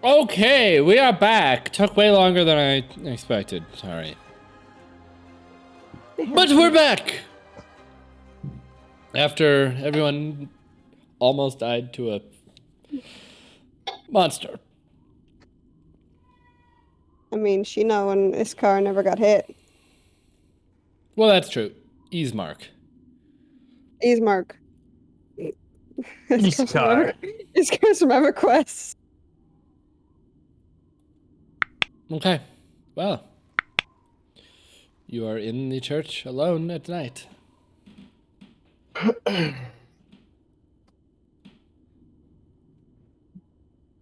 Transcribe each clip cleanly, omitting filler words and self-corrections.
Okay, we are back. Took way longer than I expected. Sorry. But we're back! After everyone almost died to a monster. I mean, Shino and Iskar never got hit. Well, that's true. Easemark. Ismark. Iskar. Iskar's from EverQuest. Okay. Well. You are in the church alone at night.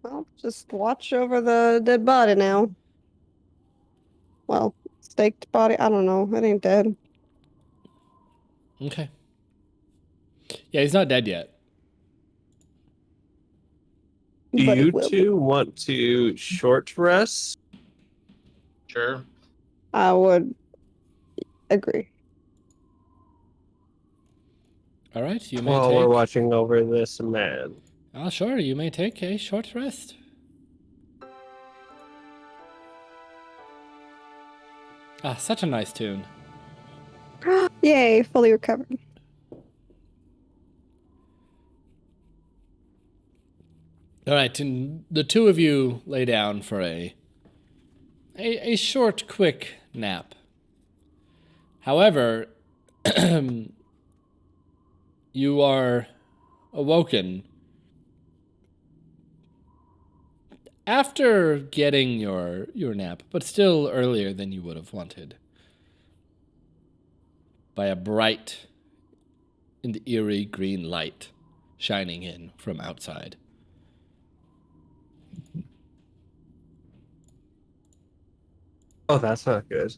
Well, just watch over the dead body now. Well, staked body. I don't know. It ain't dead. Okay. Yeah, he's not dead yet. Do But you it will be. two want to short rest? Sure. I would agree. All right, you may While take... we're watching over this man. Oh, sure, you may take a short rest. Ah, such a nice tune. Yay, fully recovered. All right, and the two of you lay down for a short, quick nap. However, you are awoken after getting your nap, but still earlier than you would have wanted, by a bright and eerie green light shining in from outside. Oh, that's not good.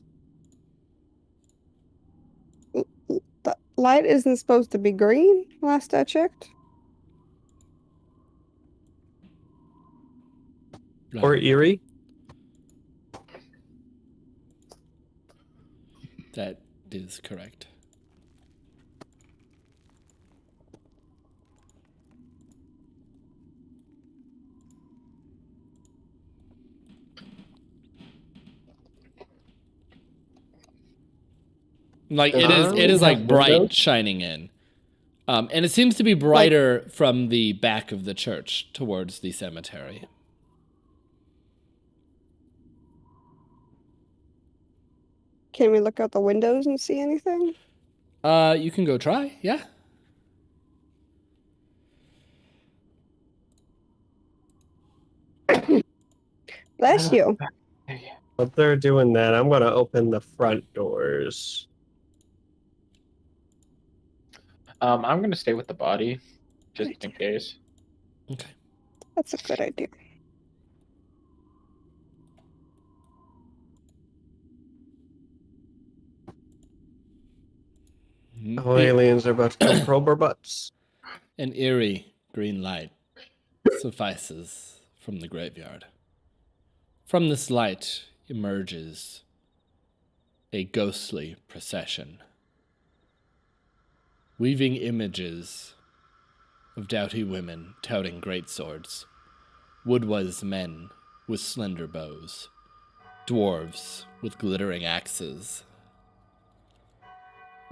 The light isn't supposed to be green, last I checked. Or eerie? That is correct. Like it is like bright shining in. And it seems to be brighter from the back of the church towards the cemetery. Can we look out the windows and see anything? You can go try, yeah. Bless you. While they're doing that, I'm going to open the front doors. I'm gonna stay with the body, just in case. Okay. That's a good idea. Oh, aliens are about to come probe our butts. An eerie green light suffices from the graveyard. From this light emerges a ghostly procession, weaving images of doughty women touting great swords, woodwas men with slender bows, dwarves with glittering axes,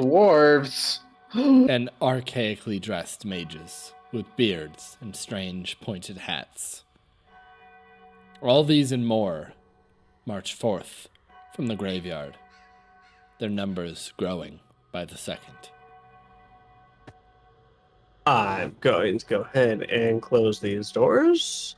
Dwarves. and archaically dressed mages with beards and strange pointed hats. All these and more march forth from the graveyard, their numbers growing by the second. I'm going to go ahead and close these doors.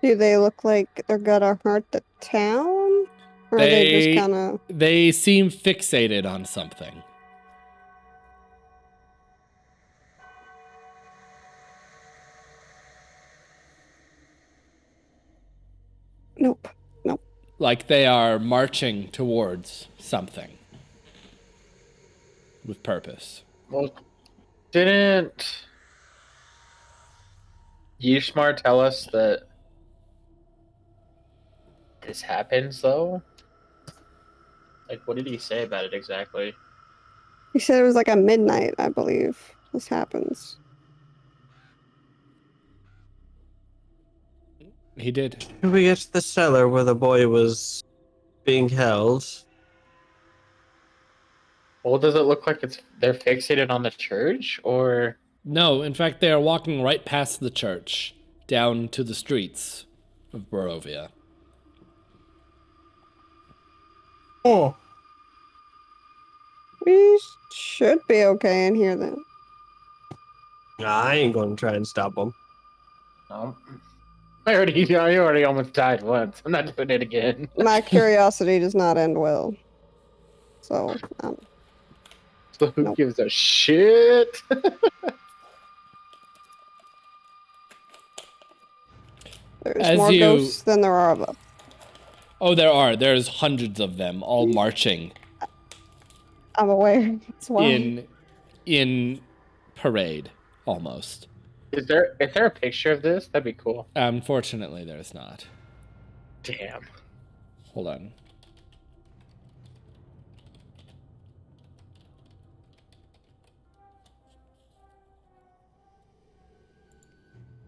Do they look like they're gonna hurt the town? Or are they just kind of... They seem fixated on something. Nope. Nope. Like they are marching towards something with purpose. Well, didn't Yishmar tell us that this happens, though? Like, what did he say about it exactly? You said it was like at midnight, I believe. This happens. He did. Can we get to the cellar where the boy was being held? Well, does it look like they're fixated on the church, or No, in fact, they are walking right past the church, down to the streets of Barovia. Oh. We should be okay in here then. I ain't gonna try and stop him. no? I already almost died once. I'm not doing it again. My curiosity does not end well. So, So who Nope. gives a shit? there's As more you- ghosts than there are of us. Oh, there are. There's hundreds of them, all marching I'm aware. That's why. in parade, almost. Is there a picture of this? That'd be cool. Unfortunately, there's not. Damn. Hold on.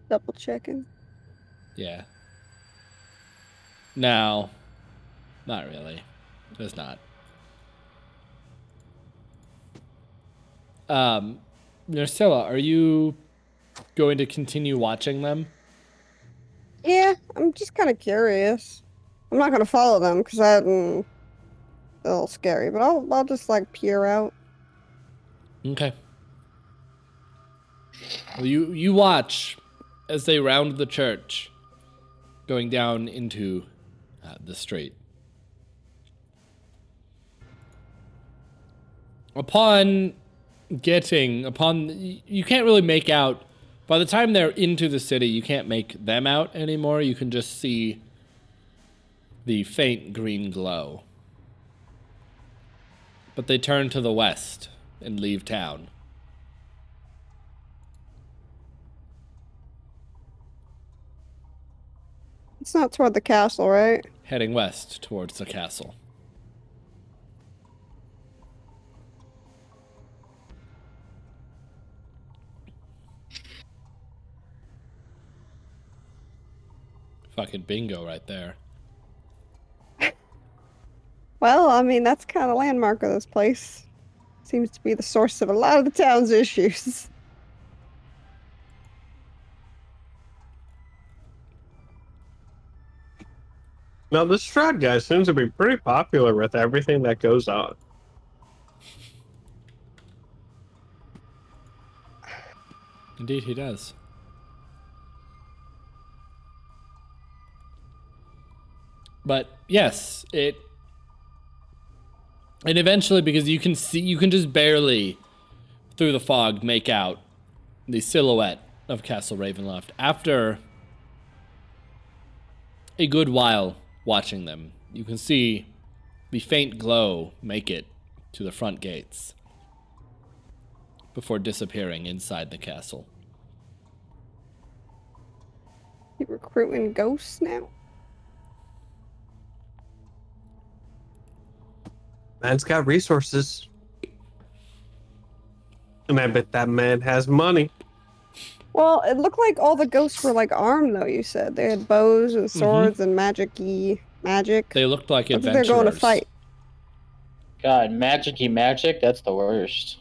Double checking. Yeah. No. Not really. There's not. Nerscylla, are you going to continue watching them? Yeah, I'm just kind of curious. I'm not gonna follow them because that's a little scary, but I'll just like peer out. Okay. Well, you watch as they round the church, going down into the street. You can't really make out. By the time they're into the city, you can't make them out anymore. You can just see the faint green glow. But they turn to the west and leave town. It's not toward the castle, right? Heading west towards the castle. Fucking bingo right there. Well, I mean, that's kind of landmark of this place. Seems to be the source of a lot of the town's issues. Now, this Strahd guy seems to be pretty popular with everything that goes on. Indeed, he does. But yes, and eventually, because you can just barely through the fog make out the silhouette of Castle Ravenloft. After a good while watching them, you can see the faint glow make it to the front gates before disappearing inside the castle. You recruiting ghosts now? Man's got resources. And I bet that man has money. Well, it looked like all the ghosts were like armed, though. You said they had bows and swords and magic. They looked like Looks like adventurers. they're going to fight. God, magic-y magic, that's the worst.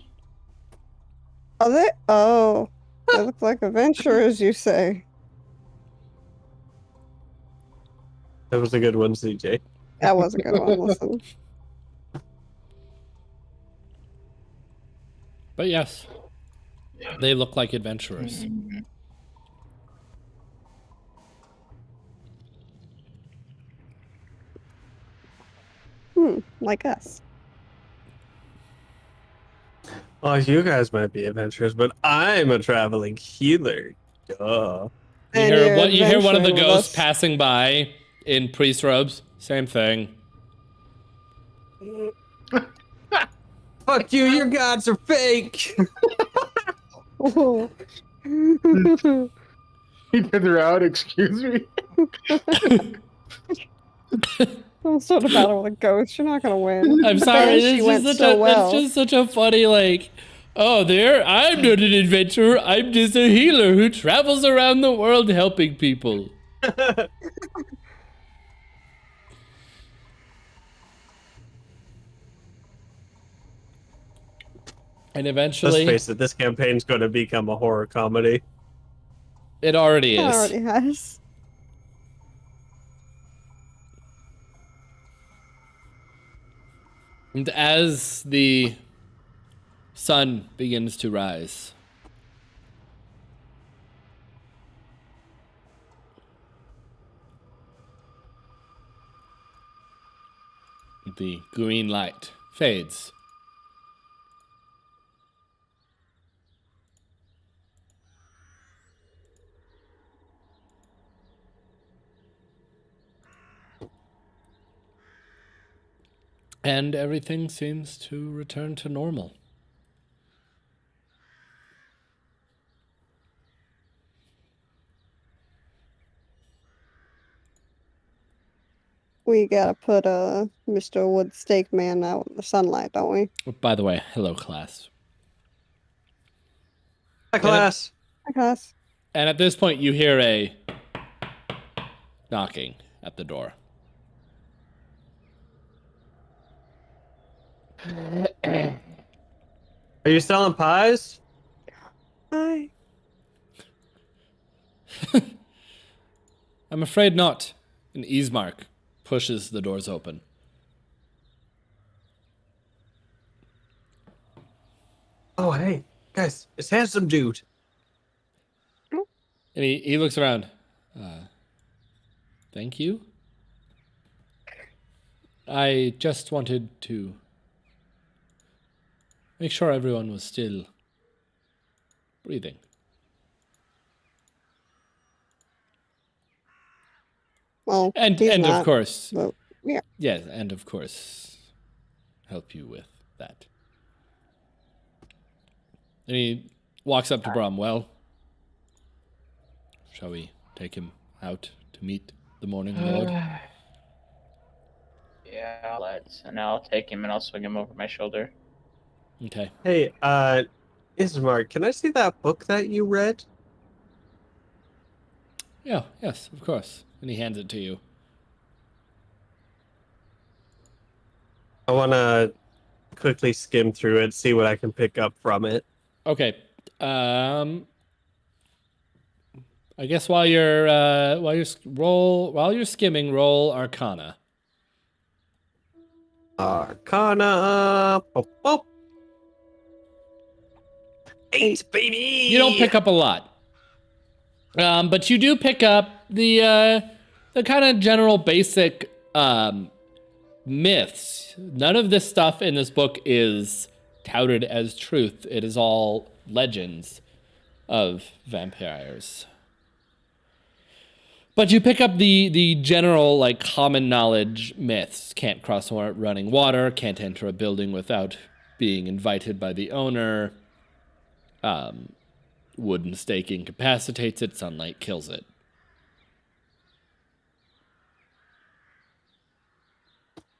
Are they? Oh, they look like adventurers, you say? That was a good one, CJ. That was a good one. Listen. But yes, they look like adventurers. Like us. Oh, you guys might be adventurers, but I'm a traveling healer. Duh. You And hear you're you hear one of the adventuring with ghosts us. passing by in priest robes. Same thing. Fuck you, your gods are fake! Oh. They're out, excuse me. Don't start a battle with a ghost. You're not gonna win. I'm But sorry. then It's she just went such so a, well. That's just such a funny like. Oh, there! I'm not an adventurer. I'm just a healer who travels around the world helping people. And Let's eventually, face it, this campaign's going to become a horror comedy. it already It is. already has. And as the sun begins to rise, the green light fades. And everything seems to return to normal. We gotta put Mr. Wood Steak Man out in the sunlight, don't we? By the way, hello, class. Hi, class. I guess. And at this point, you hear a knocking at the door. Are you selling pies? Hi. I'm afraid not. And Ismark pushes the doors open. Oh, hey. Guys, it's handsome dude. And he looks around. Thank you. I just wanted to make sure everyone was still breathing. Well, And he's and not, of course, but yeah. yes, and of course, help you with that. And he walks up to Brom. Well, shall we take him out to meet the morning lord? Yeah, let's. And I'll take him and I'll swing him over my shoulder. Okay. Hey, Ismark, can I see that book that you read? Yeah, yes, of course. And he hands it to you. I want to quickly skim through it, see what I can pick up from it. Okay. I guess while you're skimming, roll Arcana. Arcana. Oh, oh. 8, baby! You don't pick up a lot, but you do pick up the kind of general basic myths. None of this stuff in this book is touted as truth. It is all legends of vampires. But you pick up the general, like, common knowledge myths. Can't cross running water, can't enter a building without being invited by the owner. Wooden stake incapacitates it, sunlight kills it.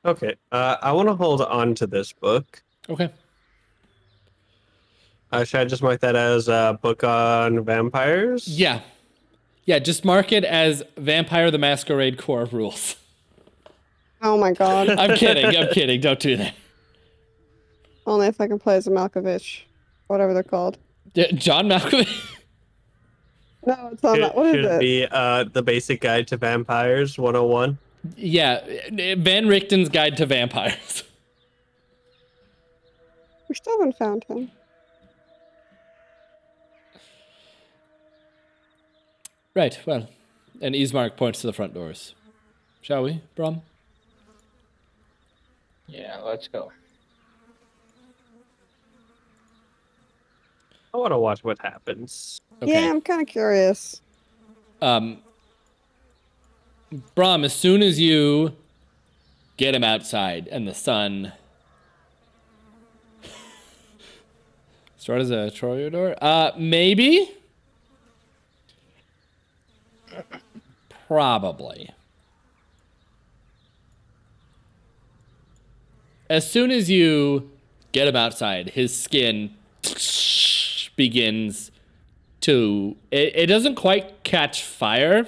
Okay, I want to hold on to this book. Okay. Should I just mark that as a book on vampires? Yeah. Yeah, just mark it as Vampire the Masquerade Core rules. Oh my god. I'm kidding. Don't do that. Only if I can play as a Malkovich. Whatever they're called. John Malkovich? No, it's on that. What is Should it? be the Basic Guide to Vampires 101. Yeah, Van Richten's Guide to Vampires. We still haven't found him. Right, well, and Ismark points to the front doors. Shall we, Brom? Yeah, let's go. I want to watch what happens. Okay. Yeah, I'm kind of curious. Brom, as soon as you get him outside and the sun... Strahd is a Troyador? Maybe? Probably. as soon as you get him outside, his skin begins to, it doesn't quite catch fire,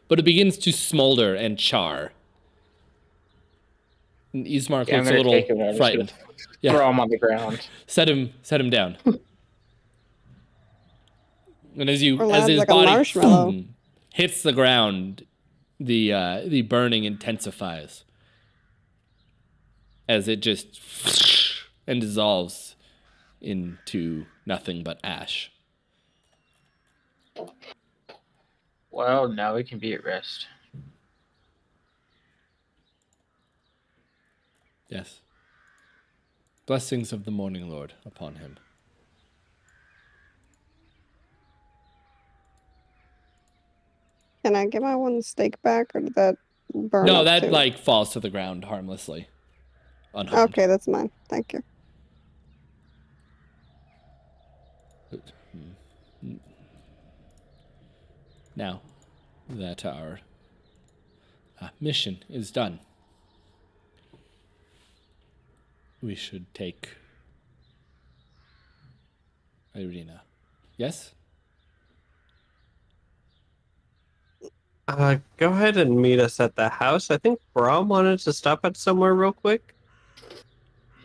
but it begins to smolder and char. And Ismark Yeah, I'm looks a gonna little take him and just frightened. Yeah. throw him on the ground. Set him down. And as Or his like a body marshmallow. hits the ground, the burning intensifies as it just and dissolves into nothing but ash. Well, now we can be at rest. Yes. Blessings of the Morning Lord upon him. Can I get my one steak back, or did that burn No, up that too? like falls to the ground harmlessly. Unharmed. Okay, that's mine. Thank you. Now that our mission is done, we should take Irina. Yes? Go ahead and meet us at the house. I think Brom wanted to stop at somewhere real quick.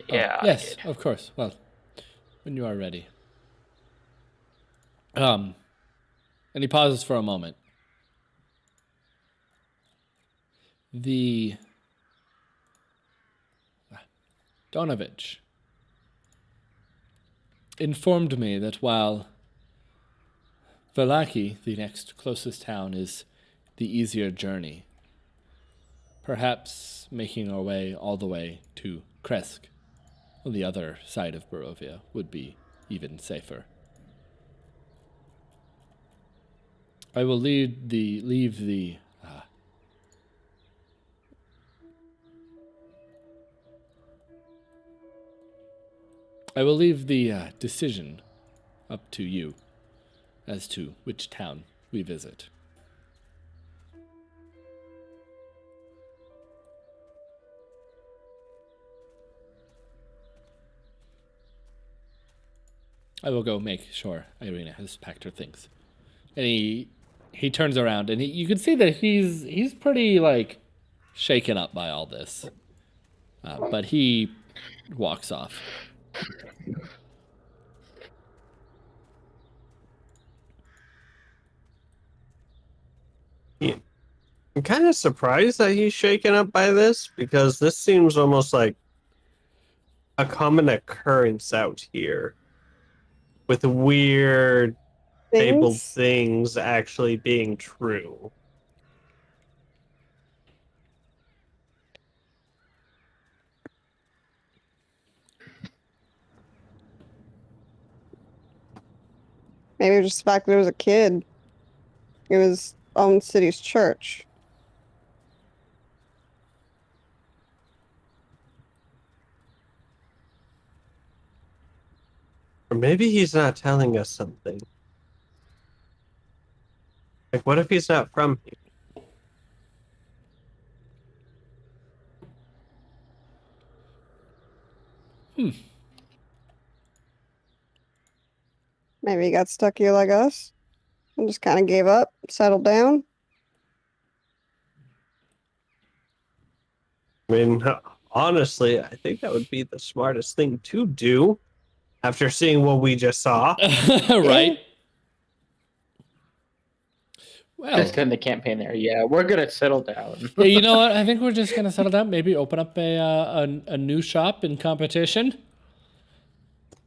Yeah. Oh, yes, of course. Well, when you are ready. And he pauses for a moment. The Donovich informed me that while Velaki, the next closest town, is the easier journey, perhaps making our way all the way to Kresk, on the other side of Barovia, would be even safer. I will leave the decision up to you as to which town we visit. I will go make sure Irina has packed her things. And he turns around and you can see that he's pretty like shaken up by all this. But he walks off. I'm kind of surprised that he's shaken up by this, because this seems almost like a common occurrence out here, with weird fabled things actually being true. Maybe just the fact that it was a kid. It was own city's church. Or maybe he's not telling us something. Like, what if he's not from here? Maybe he got stuck here like us and just kind of gave up, settled down. I mean, honestly, I think that would be the smartest thing to do after seeing what we just saw. Right? Well, Just in the campaign there. Yeah, we're gonna settle down. yeah, you know what? I think we're just gonna settle down. Maybe open up a new shop in competition.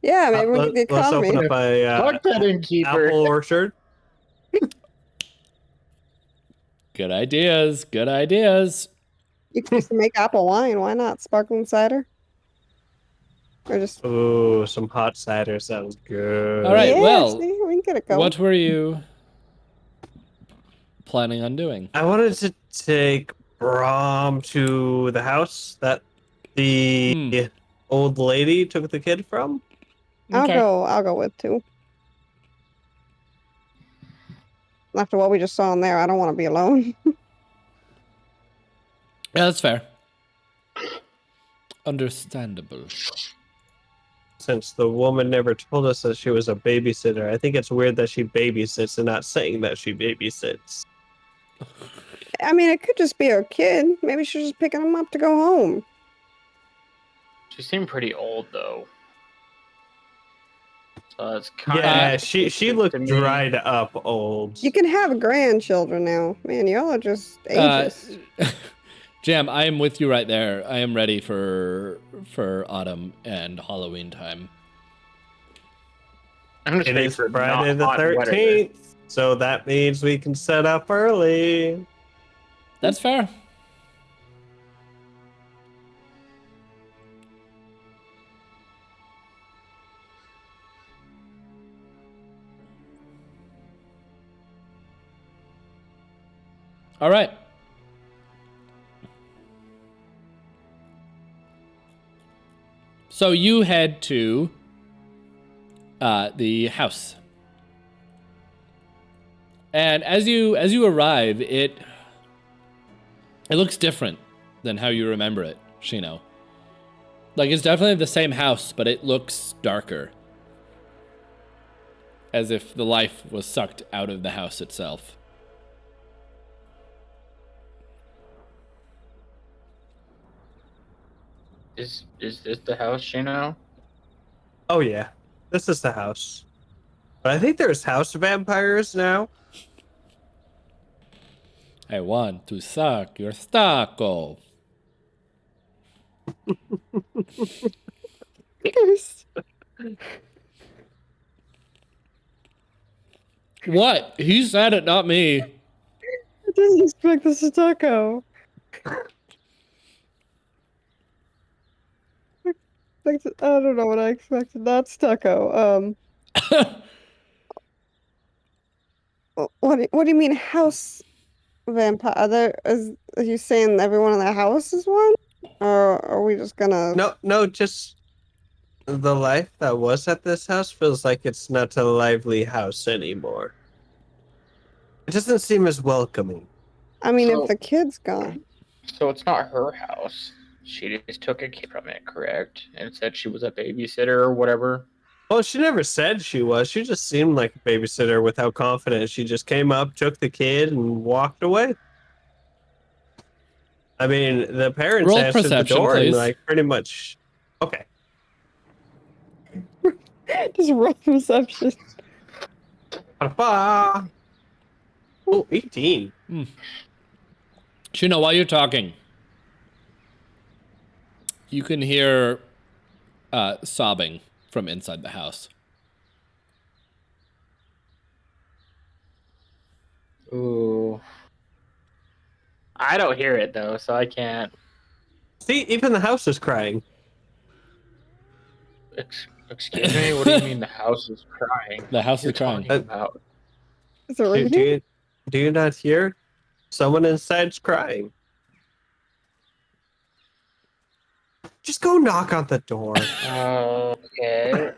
Yeah, maybe we could get Let's economy. open up a Fuck that innkeeper. apple orchard. Good ideas. Good ideas. You can just make apple wine. Why not? Sparkling cider? Or just... Oh, some hot cider sounds good. All right, yeah, well, see, we can get it going. what were you planning on doing? I wanted to take Brom to the house that the old lady took the kid from. Okay. I'll go with two. After what we just saw in there, I don't want to be alone. Yeah, that's fair. Understandable. Since the woman never told us that she was a babysitter, I think it's weird that she babysits and not saying that she babysits. I mean, it could just be her kid. Maybe she's just picking him up to go home. She seemed pretty old though. So it's kind Yeah, of she looked dried up old. You can have grandchildren now. Man, y'all are just ageist. Jam, I am with you right there. I am ready for autumn and Halloween time. I'm just It ready is for Friday not the hot weather. 13th, so that means we can set up early. That's fair. All right. So you head to the house. And as you arrive, it looks different than how you remember it, Shino. Like, it's definitely the same house, but it looks darker. As if the life was sucked out of the house itself. Is this the house, Shino? Oh yeah, this is the house. But I think there's house vampires now. I want to suck your taco. What? He said it, not me. I didn't expect this to taco. I don't know what I expected. That's taco. What do you mean house vampire? Are you saying everyone in the house is one? Or are we just gonna... No, just the life that was at this house feels like it's not a lively house anymore. It doesn't seem as welcoming. I mean, So- if the kid's gone. So it's not her house. She just took a kid from it, correct? And said she was a babysitter or whatever. Well, she never said she was. She just seemed like a babysitter with how confident she just came up, took the kid, and walked away. I mean, the parents Roll answered the perception, door please. and like pretty much. Okay. Just roll perception. Ba-ba. Oh, 18. Shino, while you're talking, you can hear sobbing from inside the house. Ooh. I don't hear it though, so I can't. See, even the house is crying. Excuse me. What do you mean the house is crying? The house You're is crying. talking about? Is it Do, raining? do you not hear? Someone inside's crying. Just go knock on the door. Okay.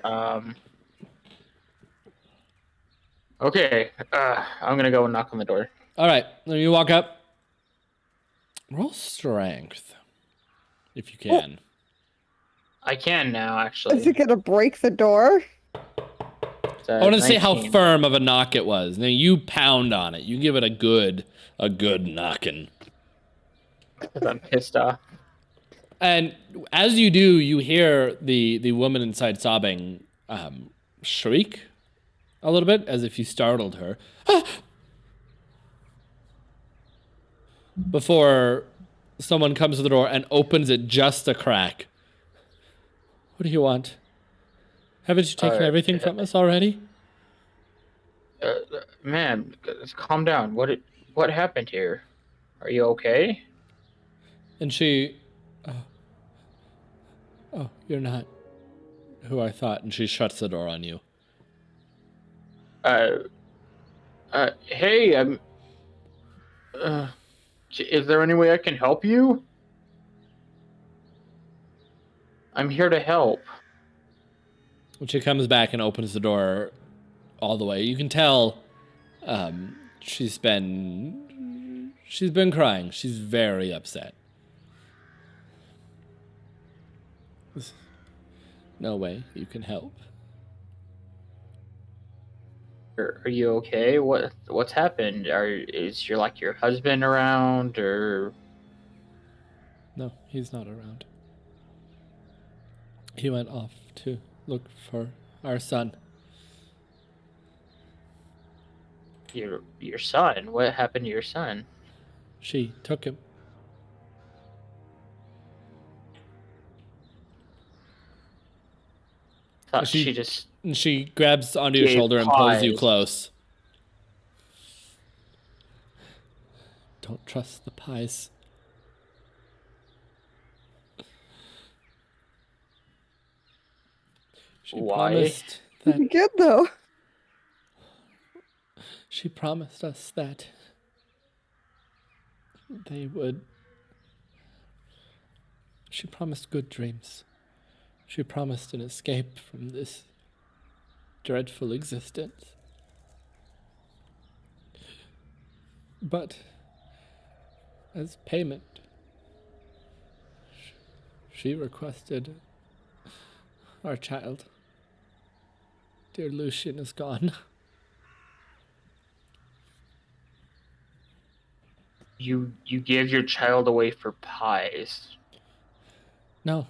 Okay. I'm gonna go and knock on the door. All right, then you walk up. Roll strength, if you can. I can now, Is actually. it gonna break the door? I want to see how 19. firm of a knock it was. Now you pound on it. You give it a good knocking. 'Cause I'm pissed off. And as you do, you hear the woman inside sobbing shriek a little bit, as if you startled her. Before someone comes to the door and opens it just a crack. What do you want? Haven't you taken everything from us already? Man, calm down. What happened here? Are you okay? And she... Oh, you're not who I thought. And she shuts the door on you. Hey, is there any way I can help you? I'm here to help. When she comes back and opens the door all the way, you can tell she's been crying. She's very upset. There's no way you can help. Are you okay? What's happened? Is your husband around or? No, he's not around. He went off to look for our son. Your son? What happened to your son? She took him. Thought She- she just And she grabs onto your Gave shoulder and pulls you pies. close. Don't trust the pies. She Why? promised that Good though. she promised us that they would. She promised good dreams. She promised an escape from this dreadful existence. But as payment, she requested our child. Dear Lucian is gone. You give your child away for pies. No,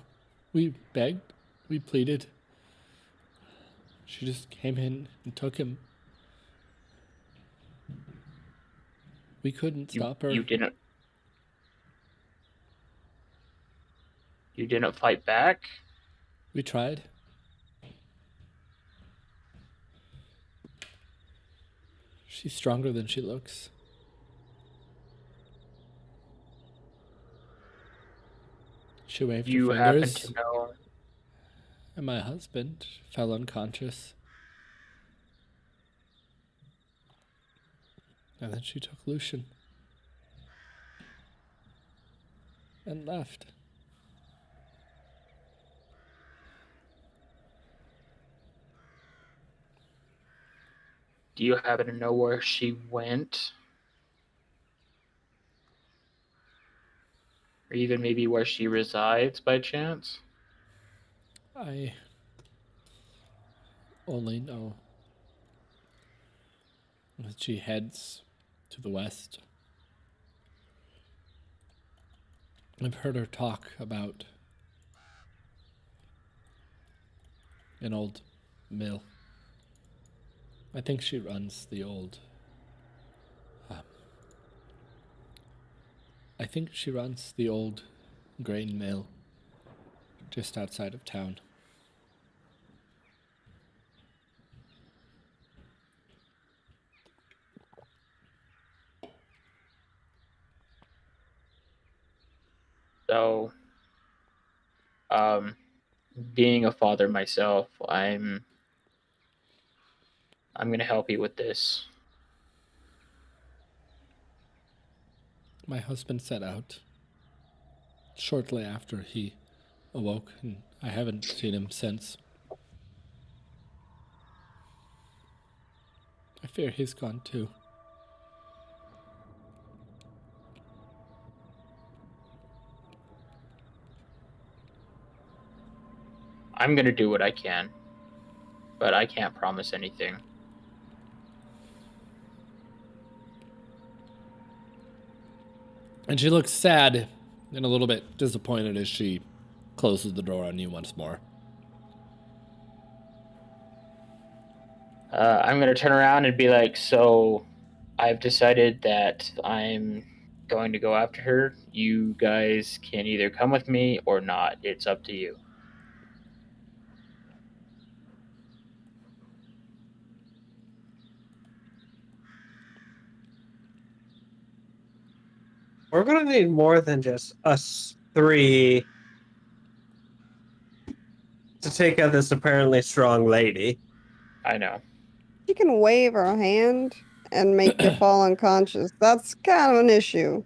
we begged, we pleaded. She just came in and took him. We couldn't stop her. You didn't fight back? We tried. She's stronger than she looks. She waved You her happen fingers, to know and my husband fell unconscious. And then she took Lucian and left. do you happen to know where she went? Or even maybe where she resides by chance? I only know that she heads to the west. I've heard her talk about an old mill. I think she runs the old. I think she runs the old grain mill just outside of town. So, being a father myself, I'm gonna help you with this. My husband set out shortly after he awoke, and I haven't seen him since. I fear he's gone too. I'm gonna do what I can, but I can't promise anything. And she looks sad and a little bit disappointed as she closes the door on you once more. I'm gonna turn around and be like, so I've decided that I'm going to go after her. You guys can either come with me or not. It's up to you. We're gonna need more than just us three to take out this apparently strong lady. I know. She can wave her hand and make you fall unconscious. That's kind of an issue.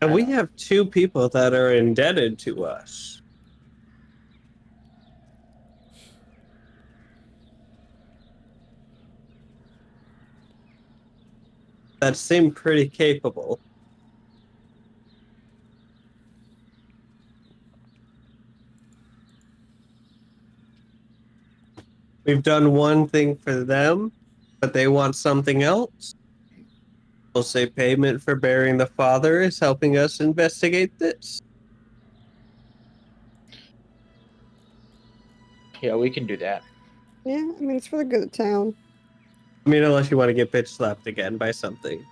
And I we know. have two people that are indebted to us. That seem pretty capable. We've done one thing for them, but they want something else. We'll say payment for burying the father is helping us investigate this. Yeah, we can do that. Yeah, I mean, it's for the good of town. I mean, unless you want to get bitch slapped again by something.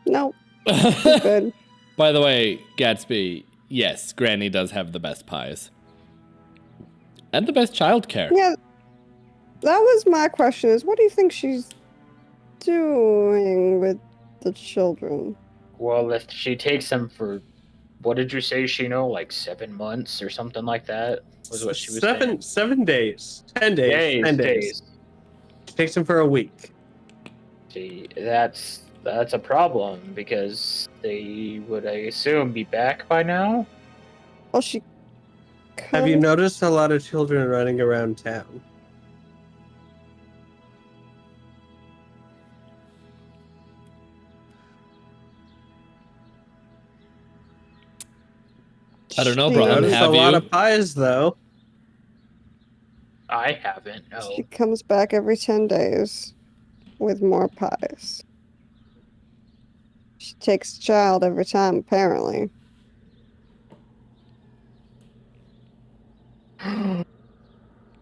No, we're good. By the way, Gatsby, yes, Granny does have the best pies. And the best childcare. Yeah, that was my question is, what do you think she's doing with the children? Well, if she takes them for, what did you say, Shino? Like 7 months or something like that was what she was saying. 7 days. 10 days. 10 days. She takes him for a week. See, that's a problem because they would, I assume, be back by now. Well, she Have you could. noticed a lot of children running around town? I don't know, She- Brom. Noticed Have a lot you? of pies, though. I haven't. No. She comes back every 10 days with more pies. She takes a child every time, apparently.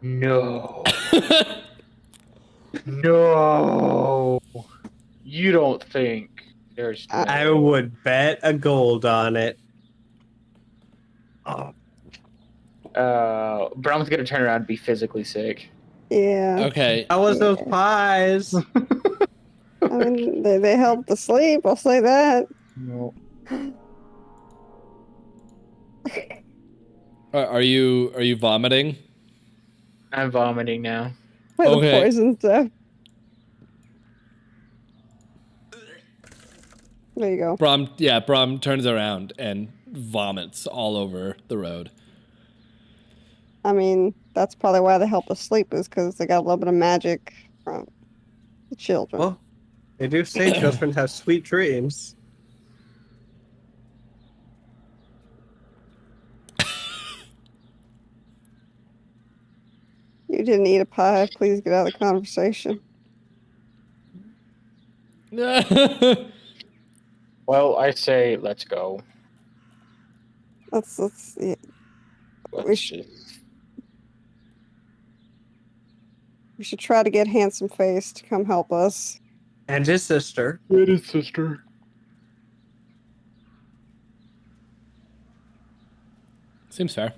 No. No. You don't think there's no... I would bet a gold on it. Oh, Brom's gonna turn around and be physically sick. Yeah. Okay. how was those Yeah. pies? I mean, they help to sleep, I'll say that. No. Are you vomiting? I'm vomiting now. By Okay. the poison stuff. There you go. Brom turns around and vomits all over the road. I mean, that's probably why they help us sleep, is because they got a little bit of magic from the children. Well, they do say children have sweet dreams. You didn't eat a pie. Please get out of the conversation. Well, I say let's go. Let's yeah. Let's should- just... We should try to get Handsome Face to come help us. And his sister. Get his sister. Seems fair.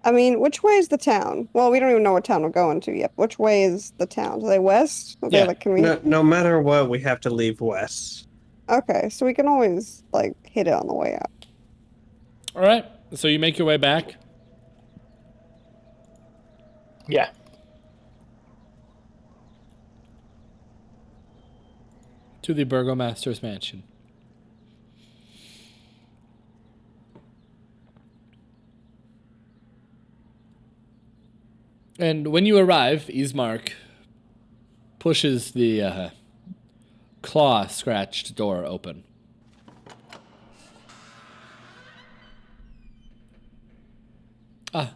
I mean, which way is the town? Well, we don't even know what town we're going to yet. Which way is the town? Are they west? Are they Yeah. like, can we... No matter what, we have to leave west. Okay, so we can always, like, hit it on the way out. All right. So you make your way back. Yeah. To the Burgomaster's mansion. And when you arrive, Ismark pushes the claw-scratched door open. Ah.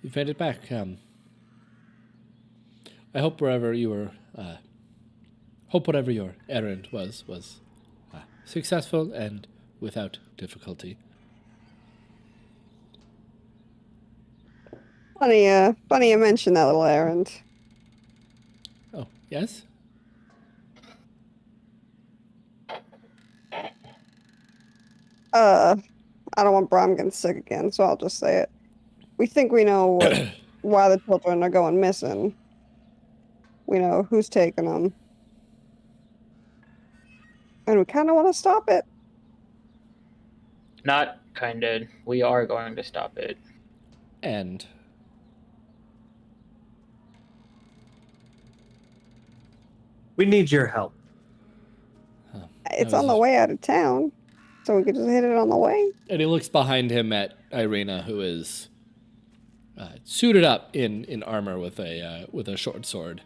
You've made it back. I hope wherever you were... hope whatever your errand was successful and without difficulty. Funny you mentioned that little errand. Oh, yes? I don't want Brom getting sick again, so I'll just say it. We think we know why the children are going missing. We know who's taking them. And we kind of want to stop it. Not kinda. We are going to stop it. And We need your help. It's That on was- the way out of town, so we could just hit it on the way. And he looks behind him at Irina, who is suited up in armor with a short sword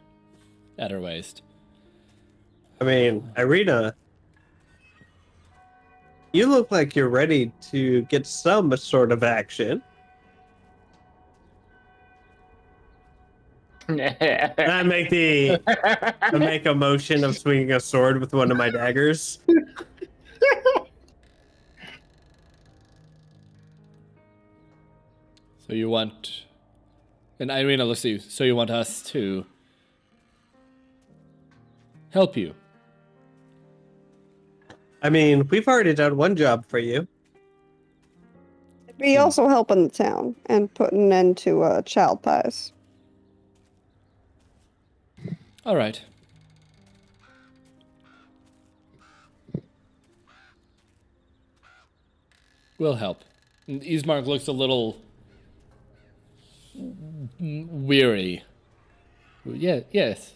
at her waist. I mean, Irina, you look like you're ready to get some sort of action. And I make a motion of swinging a sword with one of my daggers. So you want... And Irina looks at you. So you want us to help you? I mean, we've already done one job for you. We also help in the town and put an end to child pies. All right. We'll help. And Ismark looks a little weary. Yeah, yes,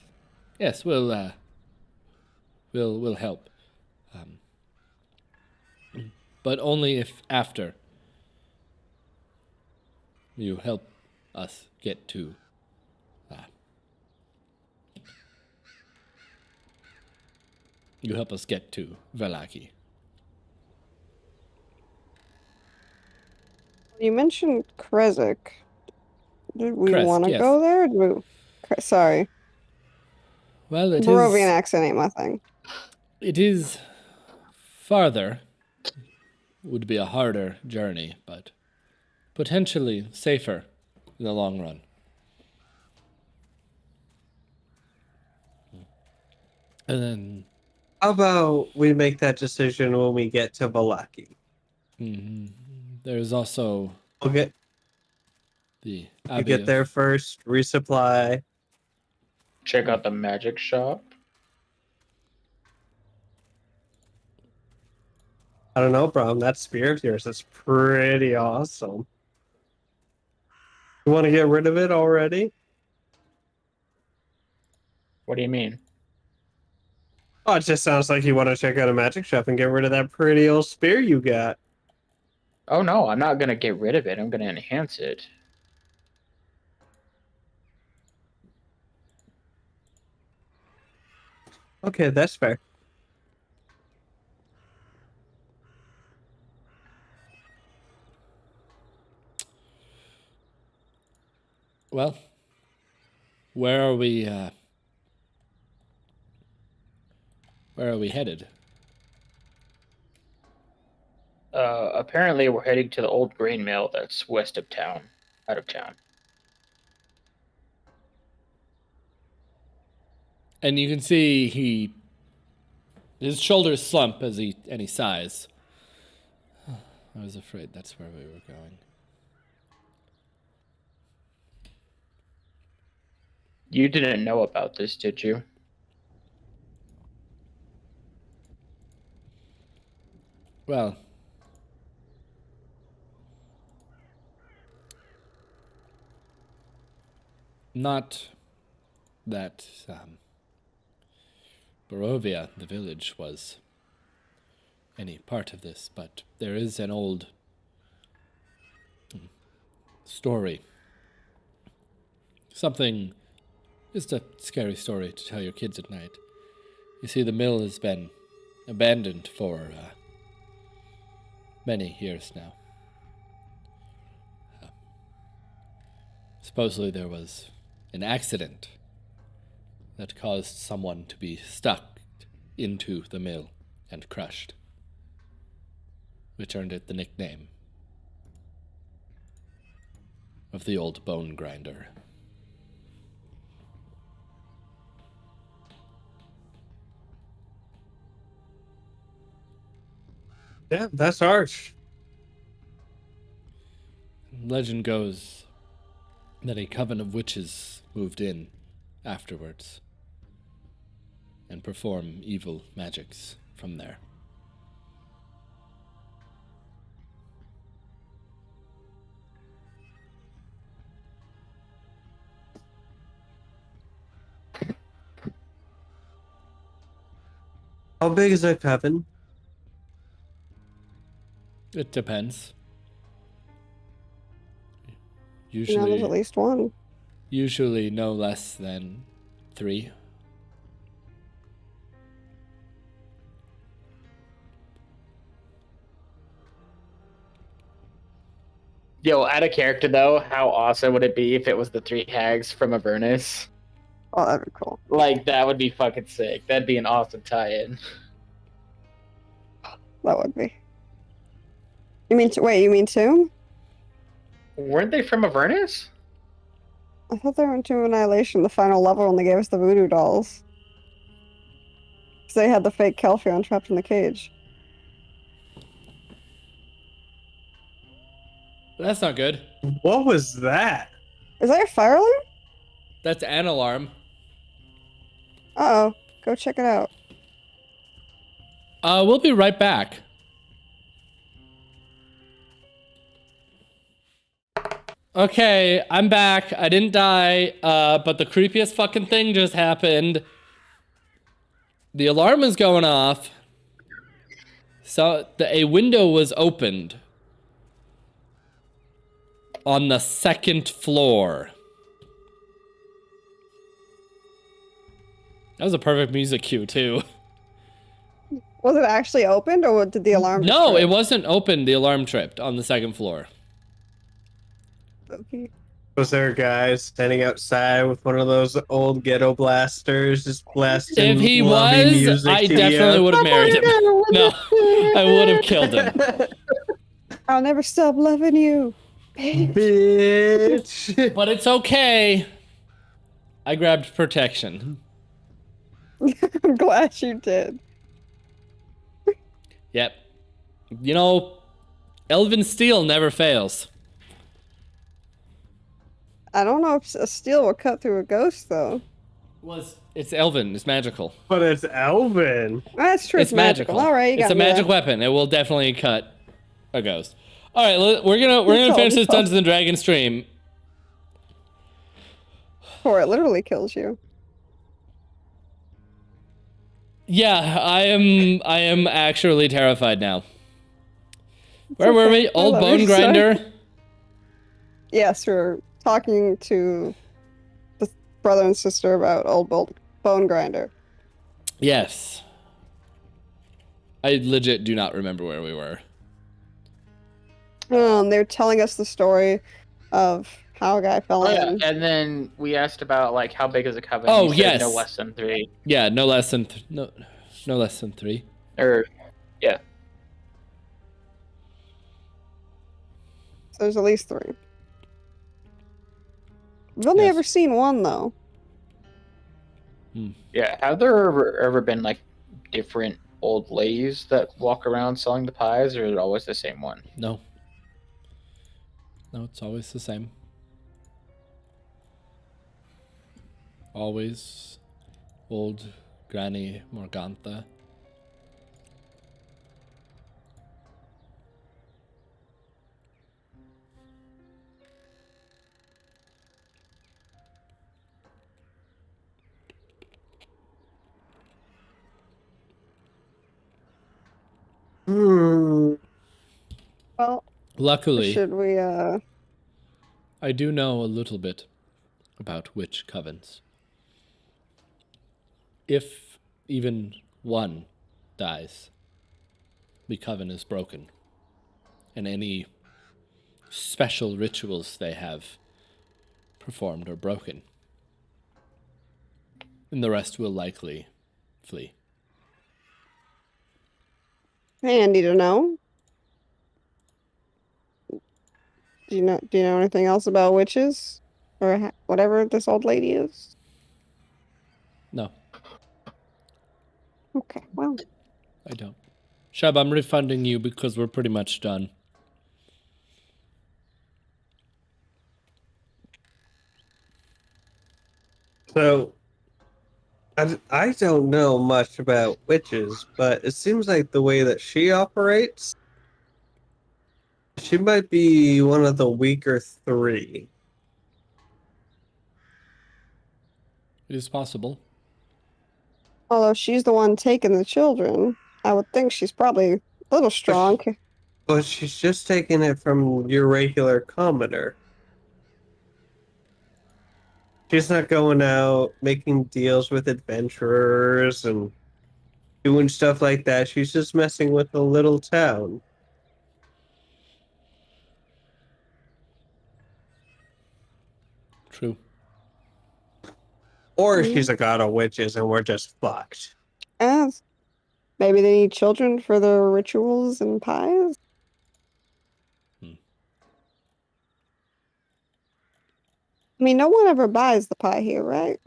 we'll help, but only if after you help us get to. You help us get to Velaki. You mentioned Krezik. Did we Kresk, want to yes. go there? Sorry. Well, Barovian accent ain't my thing. it is farther. Would be a harder journey, but potentially safer in the long run. And then How about we make that decision when we get to Velaki? there's also We'll get the we Abbey get there of... first, resupply. Check out the magic shop. I don't know, Brom. That spear of yours is pretty awesome. You want to get rid of it already? What do you mean? Oh, it just sounds like you want to check out a magic shop and get rid of that pretty old spear you got. Oh no, I'm not gonna get rid of it. I'm gonna enhance it. Okay, that's fair. Well, where are we headed? Apparently we're heading to the old grain mill that's west of town, out of town. And you can see his shoulders slump as he sighs. I was afraid that's where we were going. You didn't know about this, did you? Well, not that Barovia, the village, was any part of this, but there is an old story. Something, just a scary story to tell your kids at night. You see, the mill has been abandoned for many years now. Supposedly there was an accident that caused someone to be stuck into the mill and crushed, which earned it the nickname of the old bone grinder. Yeah, that's harsh. Legend goes that a coven of witches moved in afterwards and perform evil magics from there. How big is that coven? It depends. There's at least one. Usually no less than 3. Yo, out of character though, how awesome would it be if it was the three hags from Avernus? Oh, that'd be cool. Like, that would be fucking sick. That'd be an awesome tie-in. That would be. You mean wait? You mean Tomb? Weren't they from Avernus? I thought they were in Tomb Annihilation, the final level, when they gave us the voodoo dolls. Because they had the fake Kelfion trapped in the cage. That's not good. What was that? Is that your fire alarm? That's an alarm. Uh-oh. Go check it out. We'll be right back. Okay, I'm back. I didn't die, but the creepiest fucking thing just happened. The alarm is going off. So a window was opened on the second floor. That was a perfect music cue, too. Was it actually opened, or did the alarm? No, trip? it wasn't open. The alarm tripped on the second floor. Okay. Was there a guy standing outside with one of those old ghetto blasters just blasting If he lovey was, music I to definitely you? would have married him. No, I would have killed him. I'll never stop loving you. Bitch. But it's okay. I grabbed protection. I'm glad you did. Yep. You know, Elven steel never fails. I don't know if a steel will cut through a ghost, though. It's Elven. It's magical. But it's Elvin. That's true. It's magical. All right, you it's got a me magic there. weapon. It will definitely cut a ghost. All right, we're gonna finish this Dungeons and Dragons stream. Or it literally kills you. Yeah, I am actually terrified now. Where were we? Old love Bone your son. Grinder. Yes, we're talking to the brother and sister about old bone grinder. Yes. I legit do not remember where we were. They were telling us the story of how a guy fell in. And then we asked about like how big is a coven. Oh, You said yes. no less than 3. Yeah, no less than no less than 3. Or yeah, So there's at least 3. We've only Yes. ever seen one, though. yeah. Have there ever been like different old ladies that walk around selling the pies, or is it always the same one? No. No, it's always the same. Always old Granny Morgantha. Hmm. Well, Luckily, should we, I do know a little bit about witch covens. If even one dies, the coven is broken, and any special rituals they have performed are broken, and the rest will likely flee. handy to know? Do you know anything else about witches? Or whatever this old lady is? No, Okay, well. I don't. Shub, I'm refunding you because we're pretty much done. So, I don't know much about witches, but it seems like the way that she operates, she might be one of the weaker 3. It is possible. Although she's the one taking the children, I would think she's probably a little strong. But she's just taking it from your regular commoner. She's not going out making deals with adventurers and doing stuff like that. She's just messing with a little town. True. Or Yeah. she's a god of witches and we're just fucked. As maybe they need children for their rituals and pies. Hmm. I mean, no one ever buys the pie here, right?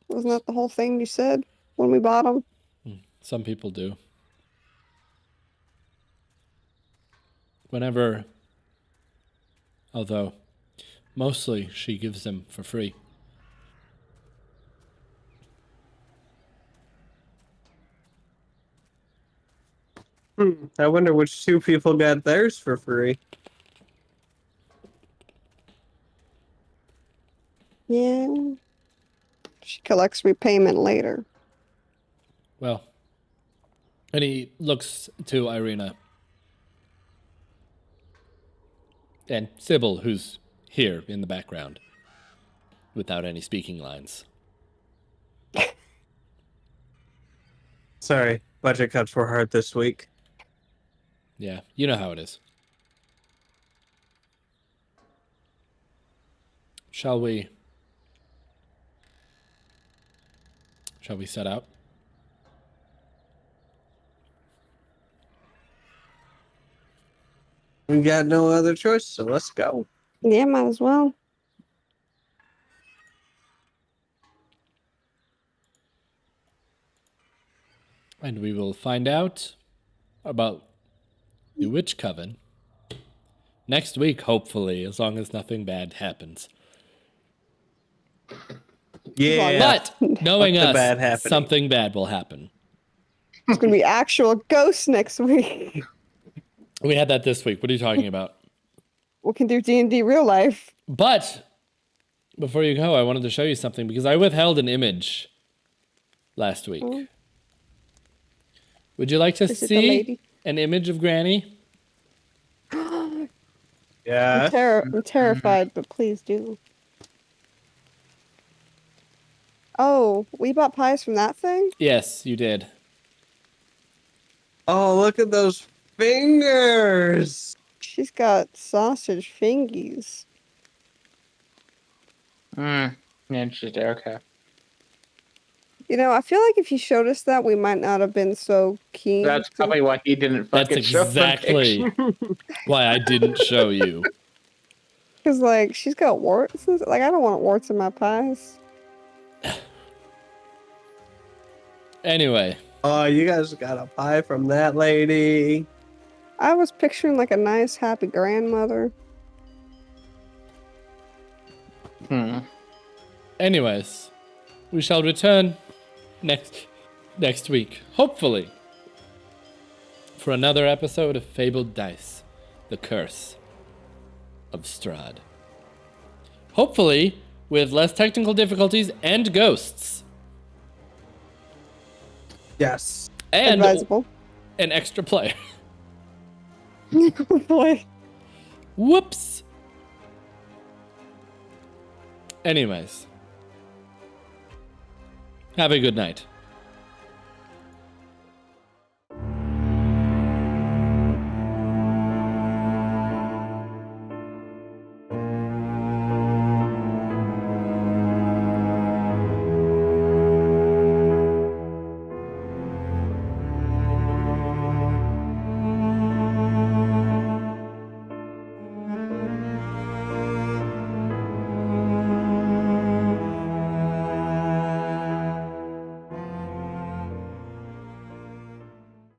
Wasn't that the whole thing you said when we bought them? Some people do. Whenever, although mostly she gives them for free. I wonder which two people got theirs for free. Yeah. She collects repayment later. Well, and he looks to Irina and Cybel, who's here in the background, without any speaking lines. Sorry, budget cuts were hard this week. Yeah, you know how it is. Shall we set out? We got no other choice, so let's go. Yeah, might as well. And we will find out about the Witch Coven next week, hopefully, as long as nothing bad happens. Yeah. But knowing Fuck the us, bad happening. something bad will happen. It's gonna be actual ghosts next week. We had that this week. What are you talking about? We can do D&D real life. But before you go, I wanted to show you something because I withheld an image last week. Oh. Would you like to Is it the see lady? an image of Granny? Yeah. I'm terrified, but please do. Oh, we bought pies from that thing? Yes, you did. Oh, look at those fingers. She's got sausage fingies. Interesting. Okay. You know, I feel like if you showed us that, we might not have been so keen. That's to- probably why he didn't That's fucking show the exactly picture. why I didn't show you. Because, like, she's got warts. Like, I don't want warts in my pies. Anyway, Oh, you guys got a pie from that lady. I was picturing, like, a nice, happy grandmother. anyways, we shall return next week, hopefully, for another episode of Fabled Dice, The Curse of Strahd. Hopefully, with less technical difficulties and ghosts. Yes. And Advisable. an extra player. Oh, boy. Whoops. Anyways, have a good night.